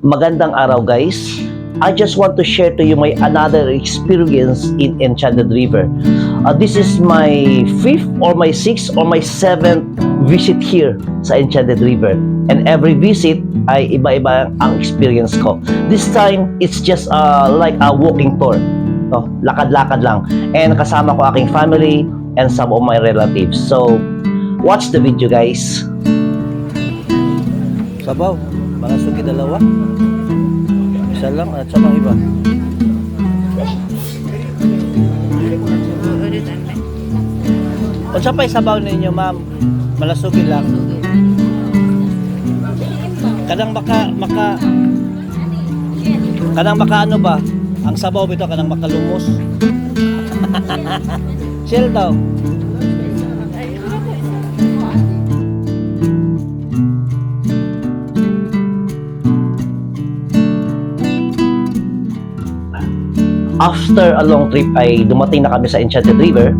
Magandang araw guys. I just want to share to you my another experience in Enchanted River. This is my 5th or my 6th or my 7th visit here sa Enchanted River. And every visit ay iba-iba ang experience ko. This time, it's just like a walking tour. No, lakad-lakad lang. And kasama ko aking family and some of my relatives. So, watch the video guys. Sabaw, mga sugi dalawa. Isa lang at sa mga iba. Kung sa pa'y sabaw ninyo ma'am, malasugi lang. Kadang maka ano ba? Ang sabaw bito kadang makalumos. Chill daw. After a long trip ay dumating na kami sa Enchanted River.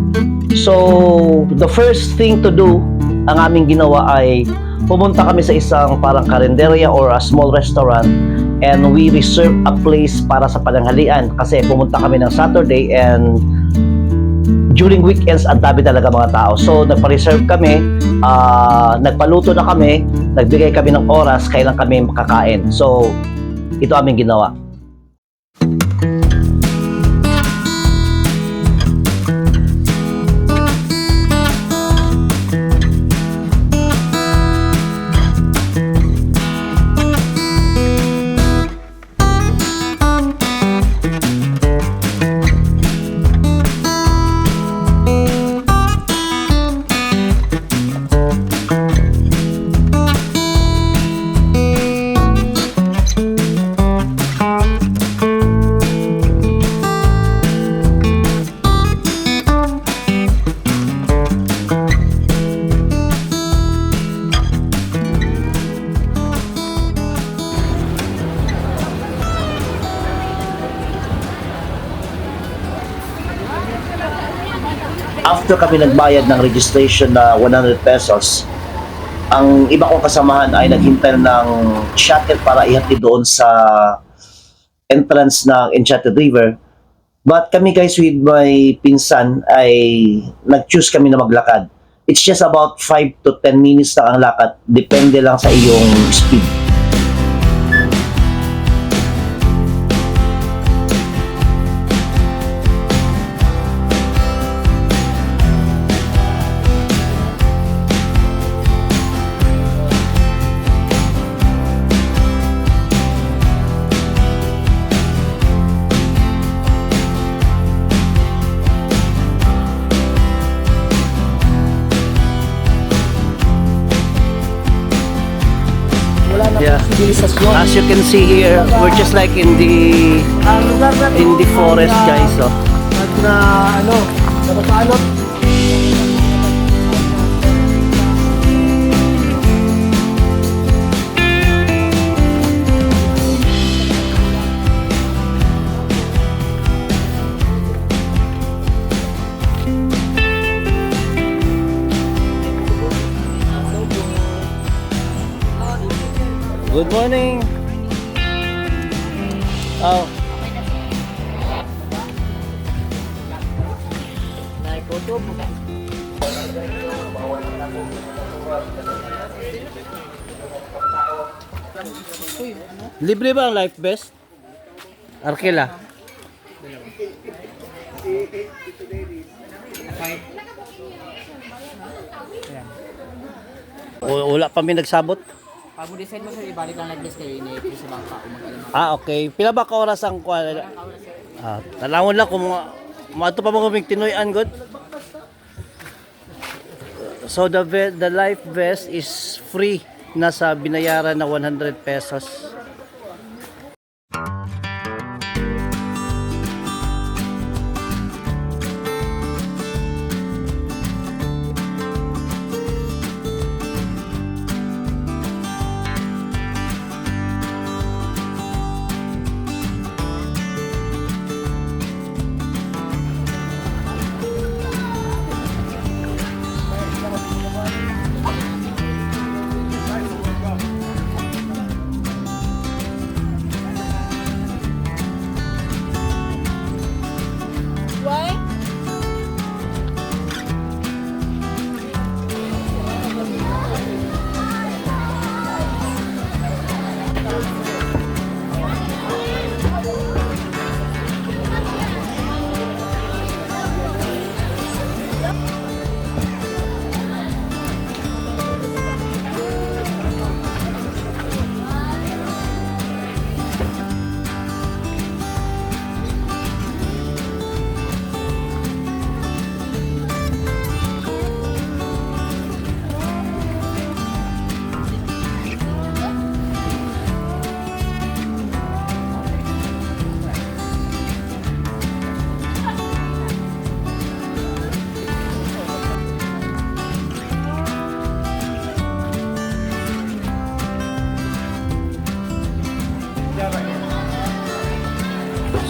So, the first thing to do ang aming ginawa ay pumunta kami sa isang parang karinderya or a small restaurant and we reserve a place para sa pananghalian kasi pumunta kami ng Saturday and during weekends ang dami talaga mga tao. So, nagpa-reserve kami, nagpaluto na kami, nagbigay kami ng oras kailan kami makakain. So, ito aming ginawa. After kami nagbayad ng registration na 100 pesos, ang iba kong kasamahan ay naghintay ng shuttle para ihatid doon sa entrance ng Enchanted River. But kami guys with my pinsan ay nag-choose kami na maglakad. It's just about 5 to 10 minutes na ang lakad. Depende lang sa iyong speed. Yeah. As you can see here, we're just like in the forest, guys. So. Good morning. Oh. Libre ba ang life vest? Arkela. Wala pa may nagsabot. Pag mo decide mo sir, ibalik lang live list kayo ini sa bangka kung Okay. Pila ba ka oras ang kuha? Tanawon lang kung maato pa mga tinoy-an good. So the life vest is free, nasa binayaran na 100 pesos.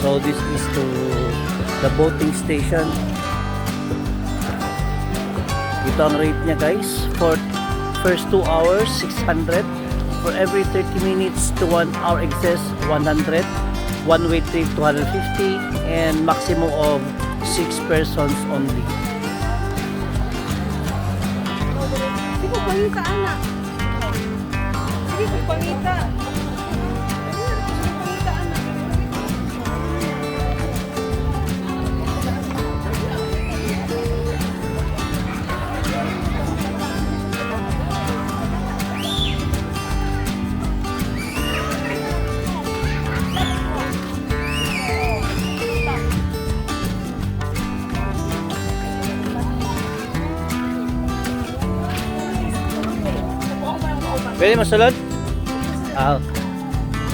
So this is to the boating station. Ito ang rate niya guys. For first 2 hours, 600. For every 30 minutes to 1 hour excess, 100. One way trip, 250. And maximum of 6 persons only. Sige ko pangita, anak. Sige ko pangita. Sige ko pangita, anak. Pwede mo sulod?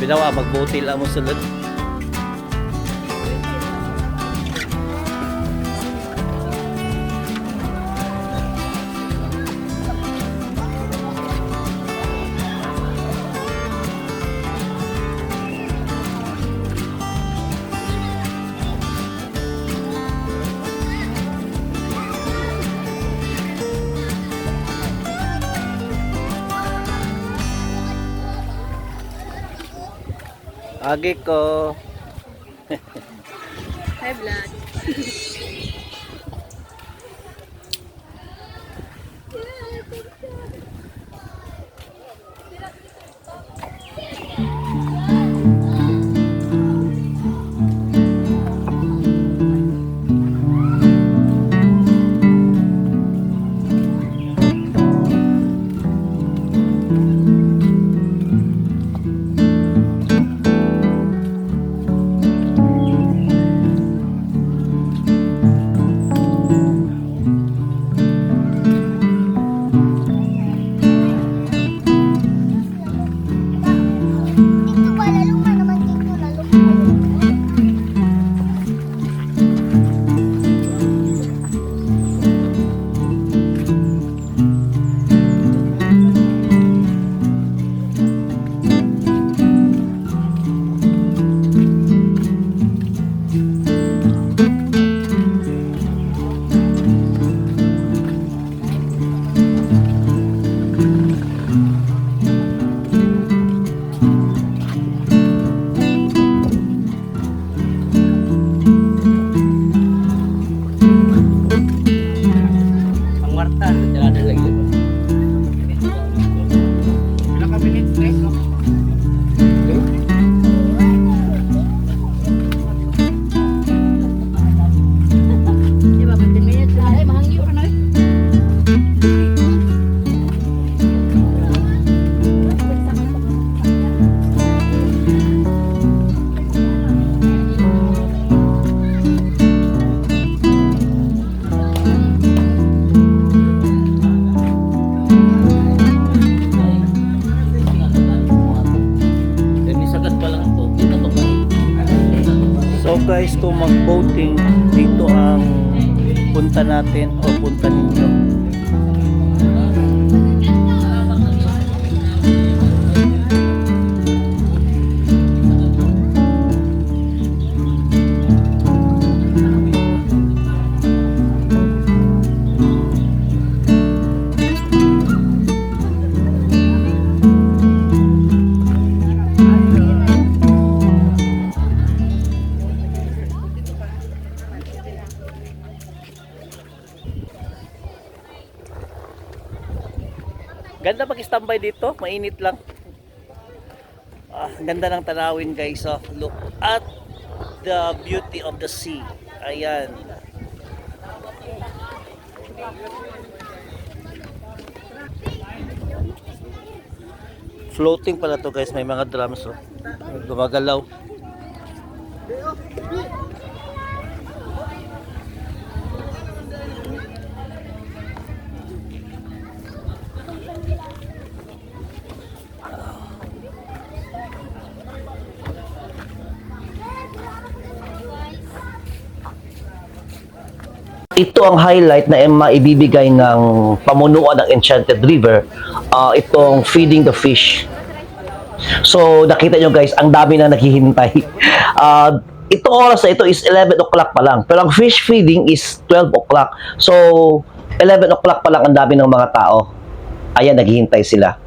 Binawa, mag-boatil ang mo sulod. Agi ko. Hi, vlog. Ang Marta, dala lagi. Ilang ka minutes guys, no? Di ba, 15 minutes? Ay, mahangyo ka na. So guys, kung mag-boating, dito ang punta natin o punta ninyo. Ganda mag-standby dito, mainit lang. Ganda ng tanawin guys. Oh. Look at the beauty of the sea. Ayan. Floating pala to guys, may mga drums oh. Gumagalaw. Ito ang highlight na maibibigay ng pamunuan ng Enchanted River, itong feeding the fish. So nakita nyo guys, ang dami na naghihintay. Itong oras na ito is 11 o'clock pa lang. Pero ang fish feeding is 12 o'clock. So, 11 o'clock pa lang ang dami ng mga tao. Ayan, naghihintay sila.